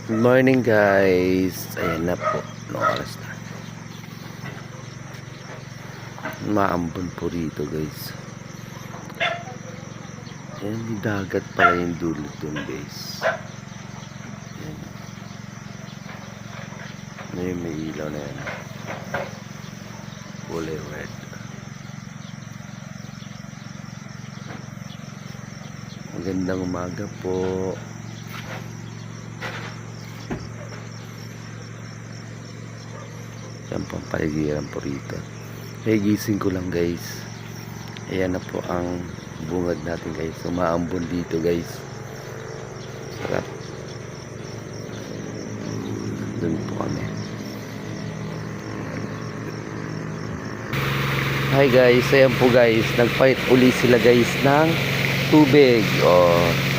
Good morning guys. Ayan na po. Anong oras na? Maambon po rito guys. Ayan, may dagat pala yung dulo dun guys. Ayan. Ngayon may ilaw na yan. Kulay red. Magandang umaga po. Yan pang paligiran po rito. Kaya gising ko lang guys. Ayan na po ang bungad natin guys. Umaambon dito guys. Sarap. Doon po kami. Hi guys. Ayan po guys. Nagpalit uli sila guys ng tubig. Oh.